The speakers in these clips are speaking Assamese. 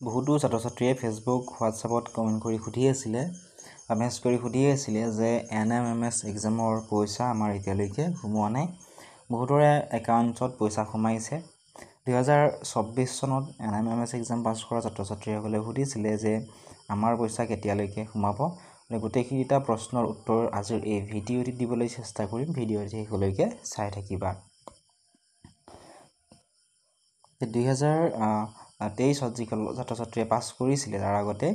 বহুতো ছাত্ৰ ছাত্ৰীয়ে ফেচবুক হোৱাটছআপত কমেণ্ট কৰি সুধি আছিলে মেছেজ কৰি সুধি আছিলে যে NMMS এক্সামৰ পইচা আমাৰ এতিয়ালৈকে সোমোৱা নাই। বহুতৰে একাউণ্টত পইচা সোমাইছে। 2024 চনত NMMS এক্সাম পাছ কৰা ছাত্ৰ ছাত্ৰীসকলে সুধিছিলে যে আমাৰ পইচা কেতিয়ালৈকে সোমাব। গোটেইকেইটা প্ৰশ্নৰ উত্তৰ আজিৰ এই ভিডিঅ'টিত দিবলৈ চেষ্টা কৰিম। ভিডিঅ'টি শেষলৈকে চাই থাকিবা। 2023 যিসকল ছাত্ৰ ছাত্ৰীয়ে পাছ কৰিছিলে তাৰ আগতে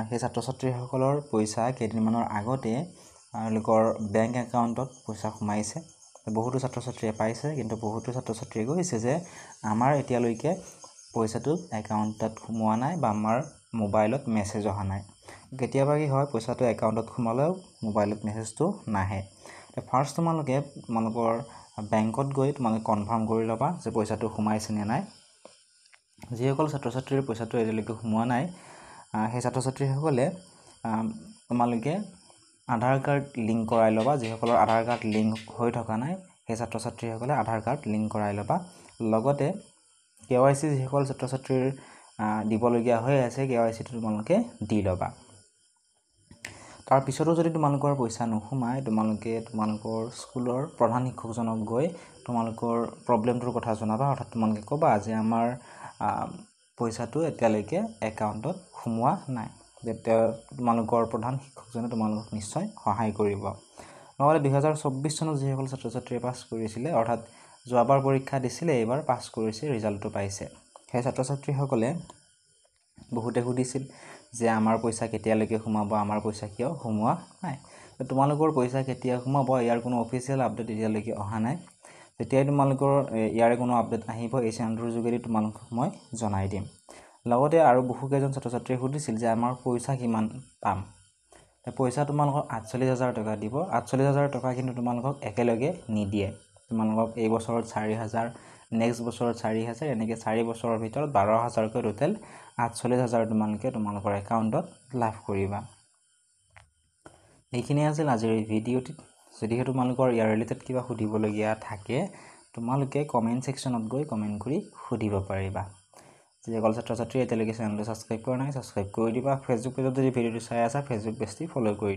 সেই ছাত্ৰ ছাত্ৰীসকলৰ পইচা কেইদিনমানৰ আগতে তেওঁলোকৰ বেংক একাউণ্টত পইচা সোমাইছে। বহুতো ছাত্ৰ ছাত্ৰীয়ে পাইছে, কিন্তু বহুতো ছাত্ৰ ছাত্ৰীয়ে কৈছে যে আমাৰ এতিয়ালৈকে পইচাটো একাউণ্টত সোমোৱা নাই বা আমাৰ মোবাইলত মেছেজ অহা নাই। কেতিয়াবা কি হয়, পইচাটো একাউণ্টত সোমালেও মোবাইলত মেছেজটো নাহে। ফাৰ্ষ্ট তোমালোকৰ বেংকত গৈ তোমালোকে কনফাৰ্ম কৰি ল'বা যে পইচাটো সোমাইছে নে নাই। যিসকল ছাত্ৰ ছাত্ৰীৰ পইচাটো এতিয়ালৈকে সোমোৱা নাই সেই ছাত্ৰ ছাত্ৰীসকলে তোমালোকে আধাৰ কাৰ্ড লিংক কৰাই ল'বা। যিসকলৰ আধাৰ কাৰ্ড লিংক হৈ থকা নাই সেই ছাত্ৰ ছাত্ৰীসকলে আধাৰ কাৰ্ড লিংক কৰাই ল'বা। লগতে KYC যিসকল ছাত্ৰ ছাত্ৰীৰ দিবলগীয়া হৈ আছে KYCটো তোমালোকে দি ল'বা। তাৰপিছতো যদি তোমালোকৰ পইচা নোসোমায়, তোমালোকে তোমালোকৰ স্কুলৰ প্ৰধান শিক্ষকজনক গৈ তোমালোকৰ প্ৰব্লেমটোৰ কথা জনাবা। অৰ্থাৎ তোমালোকে ক'বা যে আমাৰ পইচাটো এতিয়ালৈকে একাউণ্টত সোমোৱা নাই। তোমালোকৰ প্ৰধান শিক্ষকজনে তোমালোকক নিশ্চয় সহায় কৰিব। নহ'লে 2024 চনত যিসকল ছাত্ৰ ছাত্ৰীয়ে পাছ কৰিছিলে, অৰ্থাৎ যোৱাবাৰ পৰীক্ষা দিছিলে, এইবাৰ পাছ কৰিছে, ৰিজাল্টটো পাইছে, সেই ছাত্ৰ ছাত্ৰীসকলে বহুতে সুধিছিল যে আমাৰ পইচা কেতিয়ালৈকে সোমাব, আমাৰ পইচা কিয় সোমোৱা নাই। তোমালোকৰ পইচা কেতিয়া সোমাব ইয়াৰ কোনো অফিচিয়েল আপডেট এতিয়ালৈকে অহা নাই। যেতিয়াই তোমালোকৰ ইয়াৰে কোনো আপডেট আহিব এই চেনেলটোৰ যোগেদি তোমালোকক মই জনাই দিম। লগতে আৰু বহুকেইজন ছাত্ৰ ছাত্ৰীয়ে সুধিছিল যে আমাৰ পইচা কিমান পাম। পইচা তোমালোকক 48,000 টকা দিব। 48,000 টকা কিন্তু তোমালোকক একেলগে নিদিয়ে। তোমালোকক এই বছৰত 4,000, নেক্সট বছৰত 4,000, এনেকৈ 4 বছৰৰ ভিতৰত 12,000কৈ টোটেল 48,000 তোমালোকে তোমালোকৰ একাউণ্টত লাভ কৰিবা। এইখিনি আছিল আজিৰ এই ভিডিঅ'টিত। যদিহে তোমালোকৰ ইয়াৰ ৰিলেটেড কিবা সুধিবলগীয়া থাকে তোমালোকে কমেণ্ট ছেকশ্যনত গৈ কমেণ্ট কৰি সুধিব পাৰিবা। যিসকল ছাত্ৰ ছাত্ৰীয়ে এতিয়ালৈকে চেনেলটো ছাবস্ক্ৰাইব কৰা নাই ছাবস্ক্ৰাইব কৰি দিবা। ফেচবুক পেজত যদি ভিডিঅ'টো চাই আছা ফেচবুক পেজটি ফ'ল' কৰি